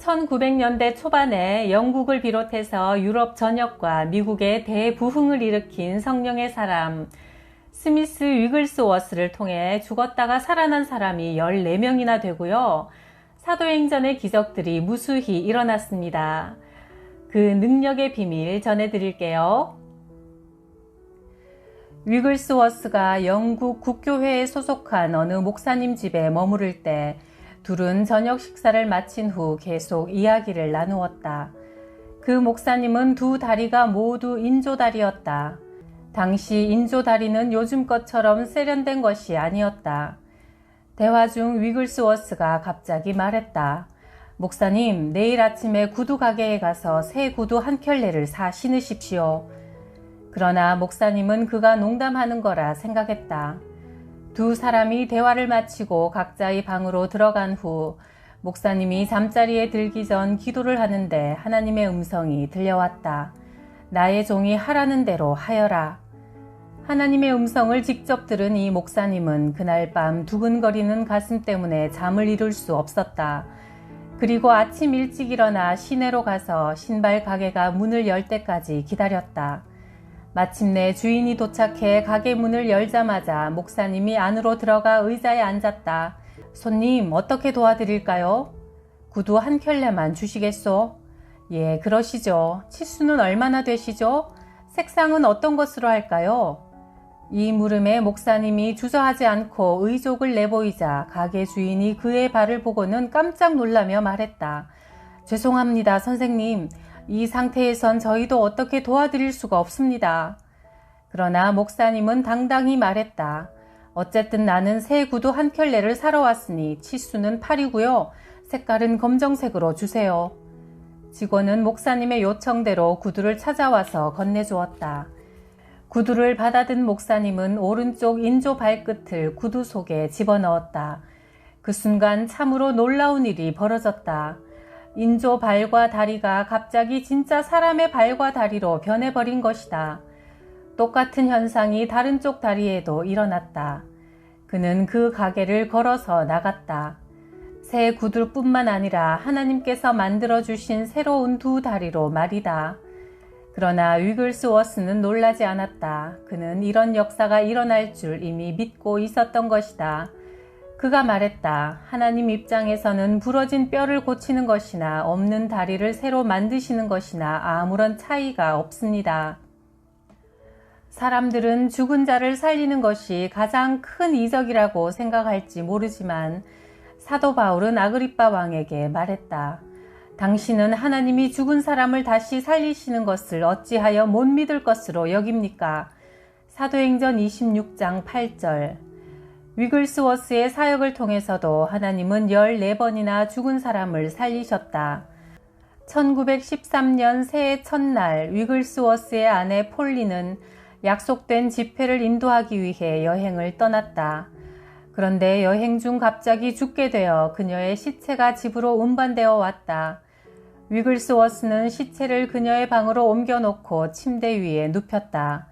1900년대 초반에 영국을 비롯해서 유럽 전역과 미국의 대부흥을 일으킨 성령의 사람 스미스 위글스워스를 통해 죽었다가 살아난 사람이 14명이나 되고요. 사도행전의 기적들이 무수히 일어났습니다. 그 능력의 비밀 전해드릴게요. 위글스워스가 영국 국교회에 소속한 어느 목사님 집에 머무를 때 둘은 저녁 식사를 마친 후 계속 이야기를 나누었다. 그 목사님은 두 다리가 모두 인조다리였다. 당시 인조다리는 요즘 것처럼 세련된 것이 아니었다. 대화 중 위글스워스가 갑자기 말했다. 목사님, 내일 아침에 구두 가게에 가서 새 구두 한 켤레를 사 신으십시오. 그러나 목사님은 그가 농담하는 거라 생각했다. 두 사람이 대화를 마치고 각자의 방으로 들어간 후 목사님이 잠자리에 들기 전 기도를 하는데 하나님의 음성이 들려왔다. 나의 종이 하라는 대로 하여라. 하나님의 음성을 직접 들은 이 목사님은 그날 밤 두근거리는 가슴 때문에 잠을 이룰 수 없었다. 그리고 아침 일찍 일어나 시내로 가서 신발 가게가 문을 열 때까지 기다렸다. 마침내 주인이 도착해 가게 문을 열자마자 목사님이 안으로 들어가 의자에 앉았다. 손님, 어떻게 도와드릴까요? 구두 한 켤레만 주시겠소? 예, 그러시죠. 치수는 얼마나 되시죠? 색상은 어떤 것으로 할까요? 이 물음에 목사님이 주저하지 않고 의족을 내보이자 가게 주인이 그의 발을 보고는 깜짝 놀라며 말했다. 죄송합니다, 선생님. 이 상태에선 저희도 어떻게 도와드릴 수가 없습니다. 그러나 목사님은 당당히 말했다. 어쨌든 나는 새 구두 한 켤레를 사러 왔으니 치수는 8이고요. 색깔은 검정색으로 주세요. 직원은 목사님의 요청대로 구두를 찾아와서 건네주었다. 구두를 받아든 목사님은 오른쪽 인조 발끝을 구두 속에 집어넣었다. 그 순간 참으로 놀라운 일이 벌어졌다. 인조 발과 다리가 갑자기 진짜 사람의 발과 다리로 변해버린 것이다. 똑같은 현상이 다른 쪽 다리에도 일어났다. 그는 그 가게를 걸어서 나갔다. 새 구두뿐만 아니라 하나님께서 만들어주신 새로운 두 다리로 말이다. 그러나 위글스워스는 놀라지 않았다. 그는 이런 역사가 일어날 줄 이미 믿고 있었던 것이다. 그가 말했다. 하나님 입장에서는 부러진 뼈를 고치는 것이나 없는 다리를 새로 만드시는 것이나 아무런 차이가 없습니다. 사람들은 죽은 자를 살리는 것이 가장 큰 이적이라고 생각할지 모르지만 사도 바울은 아그리빠 왕에게 말했다. 당신은 하나님이 죽은 사람을 다시 살리시는 것을 어찌하여 못 믿을 것으로 여깁니까? 사도행전 26장 8절. 위글스워스의 사역을 통해서도 하나님은 14번이나 죽은 사람을 살리셨다. 1913년 새해 첫날 위글스워스의 아내 폴리는 약속된 집회를 인도하기 위해 여행을 떠났다. 그런데 여행 중 갑자기 죽게 되어 그녀의 시체가 집으로 운반되어 왔다. 위글스워스는 시체를 그녀의 방으로 옮겨놓고 침대 위에 눕혔다.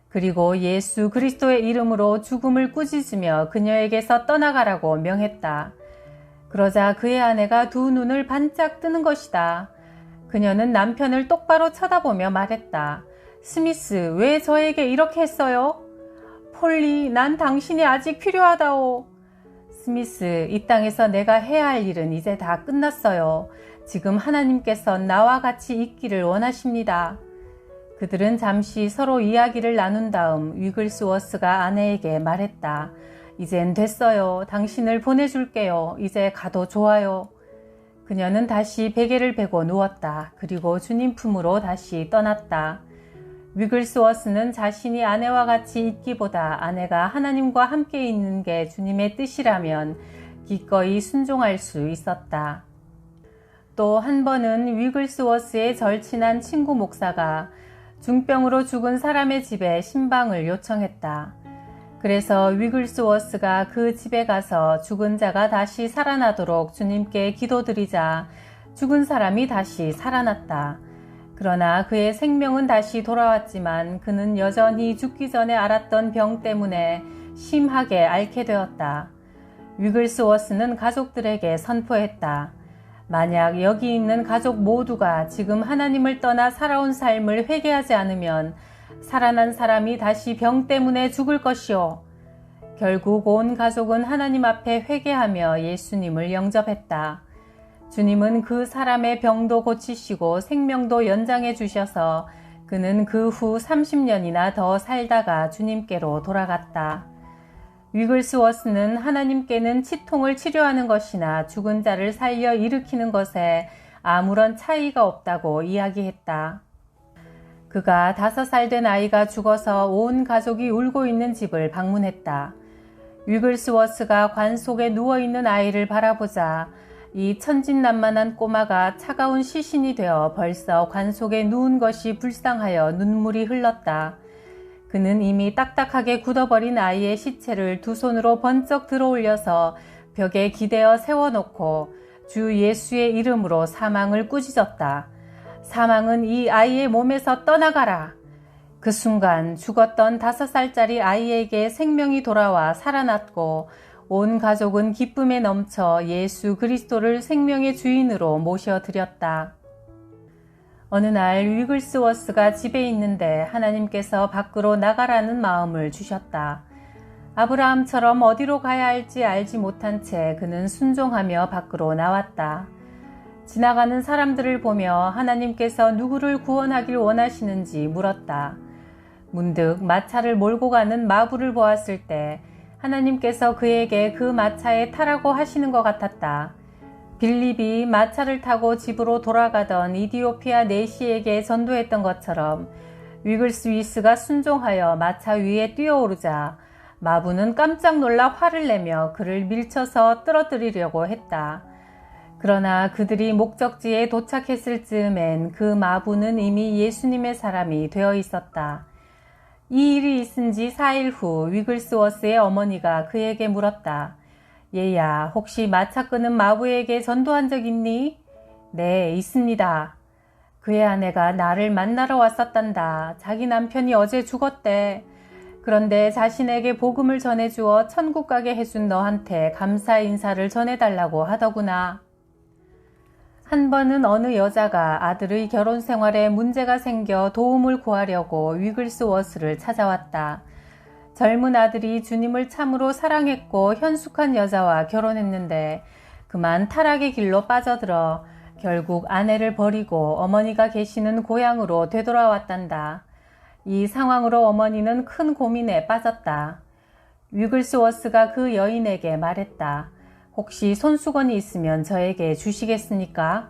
그리고 예수 그리스도의 이름으로 죽음을 꾸짖으며 그녀에게서 떠나가라고 명했다. 그러자 그의 아내가 두 눈을 반짝 뜨는 것이다. 그녀는 남편을 똑바로 쳐다보며 말했다. 스미스, 왜 저에게 이렇게 했어요? 폴리, 난 당신이 아직 필요하다오. 스미스, 이 땅에서 내가 해야 할 일은 이제 다 끝났어요. 지금 하나님께서 나와 같이 있기를 원하십니다. 그들은 잠시 서로 이야기를 나눈 다음 위글스워스가 아내에게 말했다. 이젠 됐어요. 당신을 보내줄게요. 이제 가도 좋아요. 그녀는 다시 베개를 베고 누웠다. 그리고 주님 품으로 다시 떠났다. 위글스워스는 자신이 아내와 같이 있기보다 아내가 하나님과 함께 있는 게 주님의 뜻이라면 기꺼이 순종할 수 있었다. 또 한 번은 위글스워스의 절친한 친구 목사가 중병으로 죽은 사람의 집에 신방을 요청했다. 그래서 위글스워스가 그 집에 가서 죽은 자가 다시 살아나도록 주님께 기도드리자 죽은 사람이 다시 살아났다. 그러나 그의 생명은 다시 돌아왔지만 그는 여전히 죽기 전에 앓았던 병 때문에 심하게 앓게 되었다. 위글스워스는 가족들에게 선포했다. 만약 여기 있는 가족 모두가 지금 하나님을 떠나 살아온 삶을 회개하지 않으면 살아난 사람이 다시 병 때문에 죽을 것이요. 결국 온 가족은 하나님 앞에 회개하며 예수님을 영접했다. 주님은 그 사람의 병도 고치시고 생명도 연장해 주셔서 그는 그 후 30년이나 더 살다가 주님께로 돌아갔다. 위글스워스는 하나님께는 치통을 치료하는 것이나 죽은 자를 살려 일으키는 것에 아무런 차이가 없다고 이야기했다. 그가 5살 된 아이가 죽어서 온 가족이 울고 있는 집을 방문했다. 위글스워스가 관 속에 누워있는 아이를 바라보자 이 천진난만한 꼬마가 차가운 시신이 되어 벌써 관 속에 누운 것이 불쌍하여 눈물이 흘렀다. 그는 이미 딱딱하게 굳어버린 아이의 시체를 두 손으로 번쩍 들어올려서 벽에 기대어 세워놓고 주 예수의 이름으로 사망을 꾸짖었다. 사망은 이 아이의 몸에서 떠나가라. 그 순간 죽었던 5살짜리 아이에게 생명이 돌아와 살아났고 온 가족은 기쁨에 넘쳐 예수 그리스도를 생명의 주인으로 모셔드렸다. 어느 날 위글스워스가 집에 있는데 하나님께서 밖으로 나가라는 마음을 주셨다. 아브라함처럼 어디로 가야 할지 알지 못한 채 그는 순종하며 밖으로 나왔다. 지나가는 사람들을 보며 하나님께서 누구를 구원하길 원하시는지 물었다. 문득 마차를 몰고 가는 마부를 보았을 때 하나님께서 그에게 그 마차에 타라고 하시는 것 같았다. 빌립이 마차를 타고 집으로 돌아가던 이디오피아 내시에게 전도했던 것처럼 위글스위스가 순종하여 마차 위에 뛰어오르자 마부는 깜짝 놀라 화를 내며 그를 밀쳐서 떨어뜨리려고 했다. 그러나 그들이 목적지에 도착했을 즈음엔 그 마부는 이미 예수님의 사람이 되어 있었다. 이 일이 있은 지 4일 후 위글스워스의 어머니가 그에게 물었다. 얘야, 혹시 마차 끄는 마부에게 전도한 적 있니? 네, 있습니다. 그의 아내가 나를 만나러 왔었단다. 자기 남편이 어제 죽었대. 그런데 자신에게 복음을 전해주어 천국 가게 해준 너한테 감사 인사를 전해달라고 하더구나. 한 번은 어느 여자가 아들의 결혼 생활에 문제가 생겨 도움을 구하려고 위글스워스를 찾아왔다. 젊은 아들이 주님을 참으로 사랑했고 현숙한 여자와 결혼했는데 그만 타락의 길로 빠져들어 결국 아내를 버리고 어머니가 계시는 고향으로 되돌아왔단다. 이 상황으로 어머니는 큰 고민에 빠졌다. 위글스워스가 그 여인에게 말했다. 혹시 손수건이 있으면 저에게 주시겠습니까?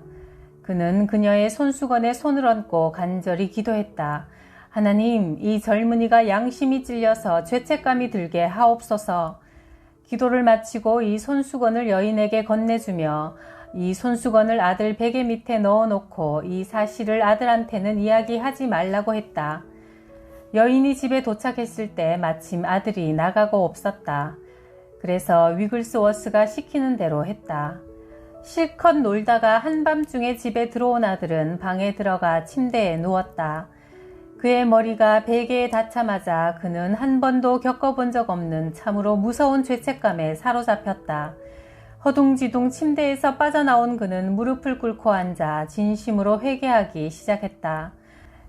그는 그녀의 손수건에 손을 얹고 간절히 기도했다. 하나님, 이 젊은이가 양심이 찔려서 죄책감이 들게 하옵소서. 기도를 마치고 이 손수건을 여인에게 건네주며 이 손수건을 아들 베개 밑에 넣어놓고 이 사실을 아들한테는 이야기하지 말라고 했다. 여인이 집에 도착했을 때 마침 아들이 나가고 없었다. 그래서 위글스워스가 시키는 대로 했다. 실컷 놀다가 한밤중에 집에 들어온 아들은 방에 들어가 침대에 누웠다. 그의 머리가 베개에 닿자마자 그는 한 번도 겪어본 적 없는 참으로 무서운 죄책감에 사로잡혔다. 허둥지둥 침대에서 빠져나온 그는 무릎을 꿇고 앉아 진심으로 회개하기 시작했다.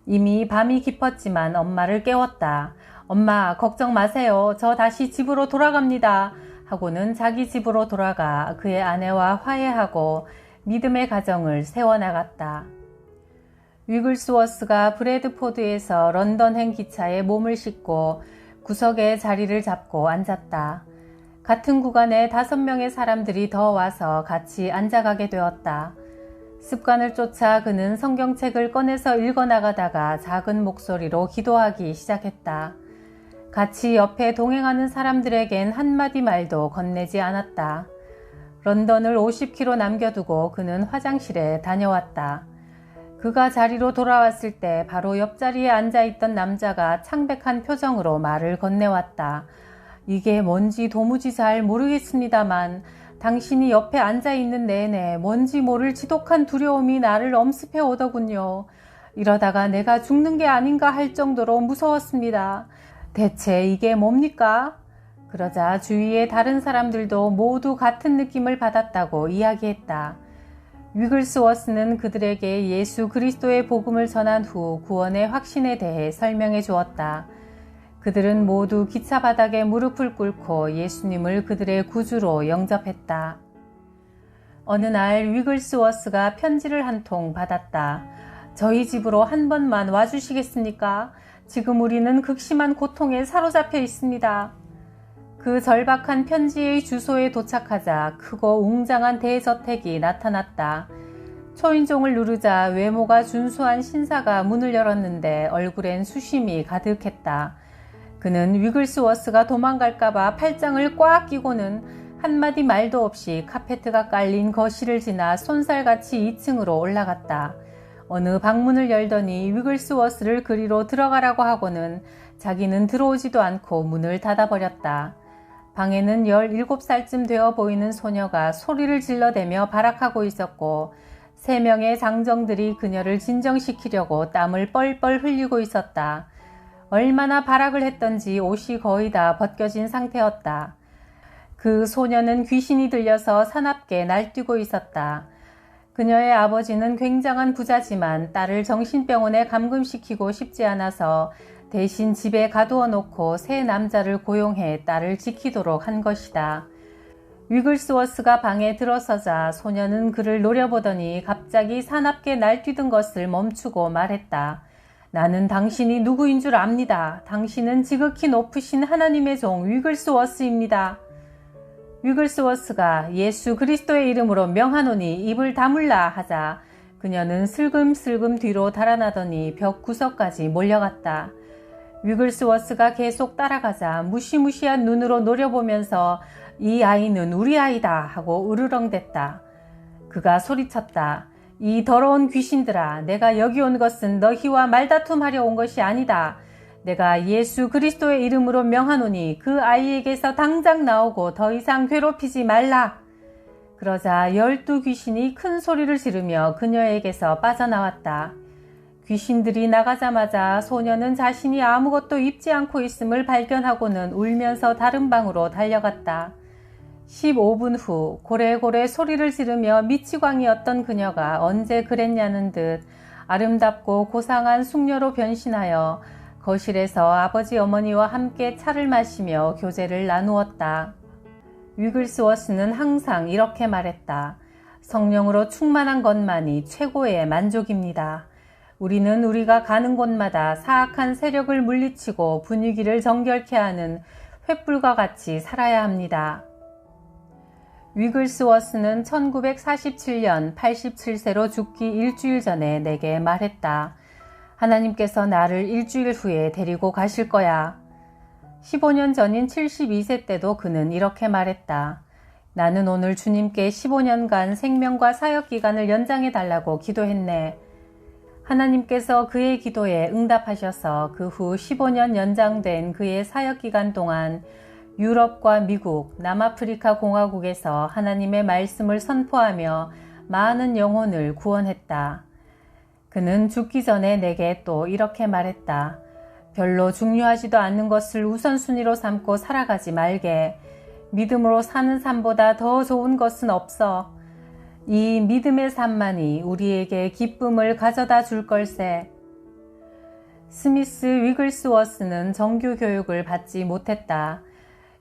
이미 밤이 깊었지만 엄마를 깨웠다. 엄마, 걱정 마세요. 저 다시 집으로 돌아갑니다. 하고는 자기 집으로 돌아가 그의 아내와 화해하고 믿음의 가정을 세워나갔다. 위글스워스가 브래드포드에서 런던행 기차에 몸을 싣고 구석에 자리를 잡고 앉았다. 같은 구간에 5명의 사람들이 더 와서 같이 앉아가게 되었다. 습관을 쫓아 그는 성경책을 꺼내서 읽어나가다가 작은 목소리로 기도하기 시작했다. 같이 옆에 동행하는 사람들에겐 한마디 말도 건네지 않았다. 런던을 50km 남겨두고 그는 화장실에 다녀왔다. 그가 자리로 돌아왔을 때 바로 옆자리에 앉아있던 남자가 창백한 표정으로 말을 건네왔다. 이게 뭔지 도무지 잘 모르겠습니다만 당신이 옆에 앉아있는 내내 뭔지 모를 지독한 두려움이 나를 엄습해 오더군요. 이러다가 내가 죽는 게 아닌가 할 정도로 무서웠습니다. 대체 이게 뭡니까? 그러자 주위의 다른 사람들도 모두 같은 느낌을 받았다고 이야기했다. 위글스워스는 그들에게 예수 그리스도의 복음을 전한 후 구원의 확신에 대해 설명해 주었다. 그들은 모두 기차 바닥에 무릎을 꿇고 예수님을 그들의 구주로 영접했다. 어느 날 위글스워스가 편지를 한 통 받았다. 저희 집으로 한 번만 와주시겠습니까? 지금 우리는 극심한 고통에 사로잡혀 있습니다. 그 절박한 편지의 주소에 도착하자 크고 웅장한 대저택이 나타났다. 초인종을 누르자 외모가 준수한 신사가 문을 열었는데 얼굴엔 수심이 가득했다. 그는 위글스워스가 도망갈까봐 팔짱을 꽉 끼고는 한마디 말도 없이 카페트가 깔린 거실을 지나 쏜살같이 2층으로 올라갔다. 어느 방문을 열더니 위글스워스를 그리로 들어가라고 하고는 자기는 들어오지도 않고 문을 닫아버렸다. 방에는 17살쯤 되어 보이는 소녀가 소리를 질러대며 발악하고 있었고 3명의 장정들이 그녀를 진정시키려고 땀을 뻘뻘 흘리고 있었다. 얼마나 발악을 했던지 옷이 거의 다 벗겨진 상태였다. 그 소녀는 귀신이 들려서 사납게 날뛰고 있었다. 그녀의 아버지는 굉장한 부자지만 딸을 정신병원에 감금시키고 싶지 않아서 대신 집에 가두어 놓고 새 남자를 고용해 딸을 지키도록 한 것이다. 위글스워스가 방에 들어서자 소녀는 그를 노려보더니 갑자기 사납게 날뛰던 것을 멈추고 말했다. 나는 당신이 누구인 줄 압니다. 당신은 지극히 높으신 하나님의 종 위글스워스입니다. 위글스워스가 예수 그리스도의 이름으로 명하노니 입을 다물라 하자 그녀는 슬금슬금 뒤로 달아나더니 벽 구석까지 몰려갔다. 위글스워스가 계속 따라가자 무시무시한 눈으로 노려보면서 이 아이는 우리 아이다 하고 으르렁댔다. 그가 소리쳤다. 이 더러운 귀신들아, 내가 여기 온 것은 너희와 말다툼하려 온 것이 아니다. 내가 예수 그리스도의 이름으로 명하노니 그 아이에게서 당장 나오고 더 이상 괴롭히지 말라. 그러자 12귀신이 큰 소리를 지르며 그녀에게서 빠져나왔다. 귀신들이 나가자마자 소녀는 자신이 아무것도 입지 않고 있음을 발견하고는 울면서 다른 방으로 달려갔다. 15분 후 고래고래 소리를 지르며 미치광이었던 그녀가 언제 그랬냐는 듯 아름답고 고상한 숙녀로 변신하여 거실에서 아버지 어머니와 함께 차를 마시며 교제를 나누었다. 위글스워스는 항상 이렇게 말했다. 성령으로 충만한 것만이 최고의 만족입니다. 우리는 우리가 가는 곳마다 사악한 세력을 물리치고 분위기를 정결케 하는 횃불과 같이 살아야 합니다. 위글스워스는 1947년 87세로 죽기 일주일 전에 내게 말했다. 하나님께서 나를 일주일 후에 데리고 가실 거야. 15년 전인 72세 때도 그는 이렇게 말했다. 나는 오늘 주님께 15년간 생명과 사역 기간을 연장해 달라고 기도했네. 하나님께서 그의 기도에 응답하셔서 그 후 15년 연장된 그의 사역 기간 동안 유럽과 미국, 남아프리카 공화국에서 하나님의 말씀을 선포하며 많은 영혼을 구원했다. 그는 죽기 전에 내게 또 이렇게 말했다. 별로 중요하지도 않는 것을 우선순위로 삼고 살아가지 말게. 믿음으로 사는 삶보다 더 좋은 것은 없어. 이 믿음의 삶만이 우리에게 기쁨을 가져다 줄 걸세. 스미스 위글스워스는 정규 교육을 받지 못했다.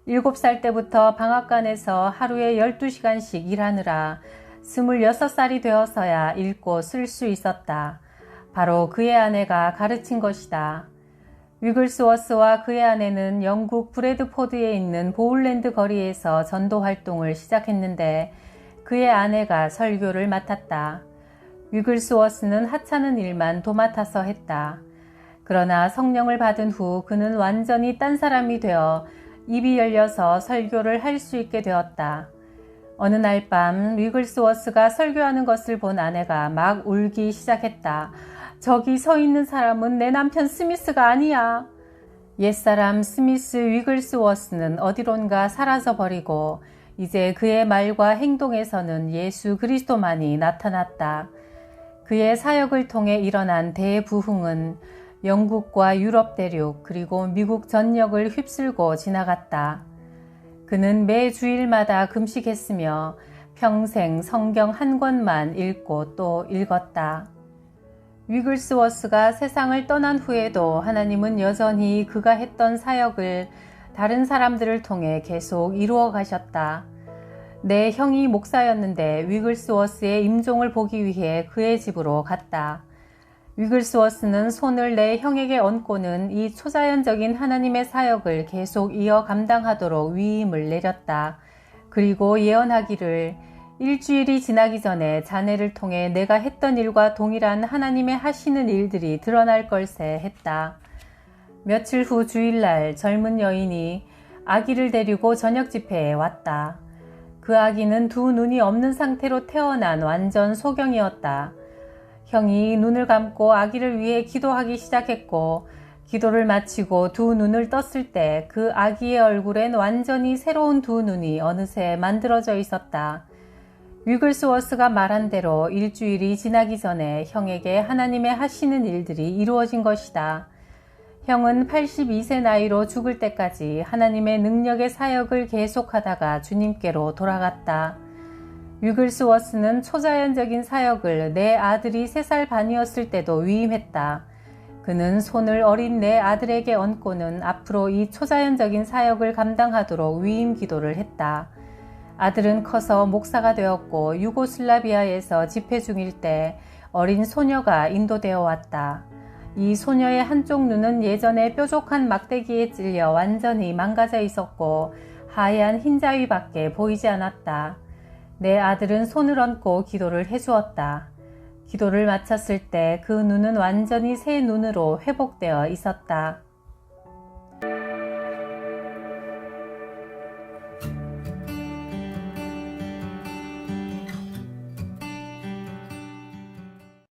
7살 때부터 방앗간에서 하루에 12시간씩 일하느라 26살이 되어서야 읽고 쓸 수 있었다. 바로 그의 아내가 가르친 것이다. 위글스워스와 그의 아내는 영국 브래드포드에 있는 보울랜드 거리에서 전도 활동을 시작했는데 그의 아내가 설교를 맡았다. 위글스워스는 하찮은 일만 도맡아서 했다. 그러나 성령을 받은 후 그는 완전히 딴 사람이 되어 입이 열려서 설교를 할 수 있게 되었다. 어느 날 밤 위글스워스가 설교하는 것을 본 아내가 막 울기 시작했다. 저기 서 있는 사람은 내 남편 스미스가 아니야. 옛사람 스미스 위글스워스는 어디론가 사라져버리고 이제 그의 말과 행동에서는 예수 그리스도만이 나타났다. 그의 사역을 통해 일어난 대부흥은 영국과 유럽 대륙 그리고 미국 전역을 휩쓸고 지나갔다. 그는 매 주일마다 금식했으며 평생 성경 한 권만 읽고 또 읽었다. 위글스워스가 세상을 떠난 후에도 하나님은 여전히 그가 했던 사역을 다른 사람들을 통해 계속 이루어 가셨다. 내 형이 목사였는데 위글스워스의 임종을 보기 위해 그의 집으로 갔다. 위글스워스는 손을 내 형에게 얹고는 이 초자연적인 하나님의 사역을 계속 이어 감당하도록 위임을 내렸다. 그리고 예언하기를 일주일이 지나기 전에 자네를 통해 내가 했던 일과 동일한 하나님의 하시는 일들이 드러날 걸세 했다. 며칠 후 주일날 젊은 여인이 아기를 데리고 저녁 집회에 왔다. 그 아기는 두 눈이 없는 상태로 태어난 완전 소경이었다. 형이 눈을 감고 아기를 위해 기도하기 시작했고 기도를 마치고 두 눈을 떴을 때 그 아기의 얼굴엔 완전히 새로운 두 눈이 어느새 만들어져 있었다. 위글스워스가 말한 대로 일주일이 지나기 전에 형에게 하나님의 하시는 일들이 이루어진 것이다. 형은 82세 나이로 죽을 때까지 하나님의 능력의 사역을 계속하다가 주님께로 돌아갔다. 위글스워스는 초자연적인 사역을 내 아들이 3살 반이었을 때도 위임했다. 그는 손을 어린 내 아들에게 얹고는 앞으로 이 초자연적인 사역을 감당하도록 위임 기도를 했다. 아들은 커서 목사가 되었고 유고슬라비아에서 집회 중일 때 어린 소녀가 인도되어 왔다. 이 소녀의 한쪽 눈은 예전에 뾰족한 막대기에 찔려 완전히 망가져 있었고 하얀 흰자위밖에 보이지 않았다. 내 아들은 손을 얹고 기도를 해주었다. 기도를 마쳤을 때 그 눈은 완전히 새 눈으로 회복되어 있었다.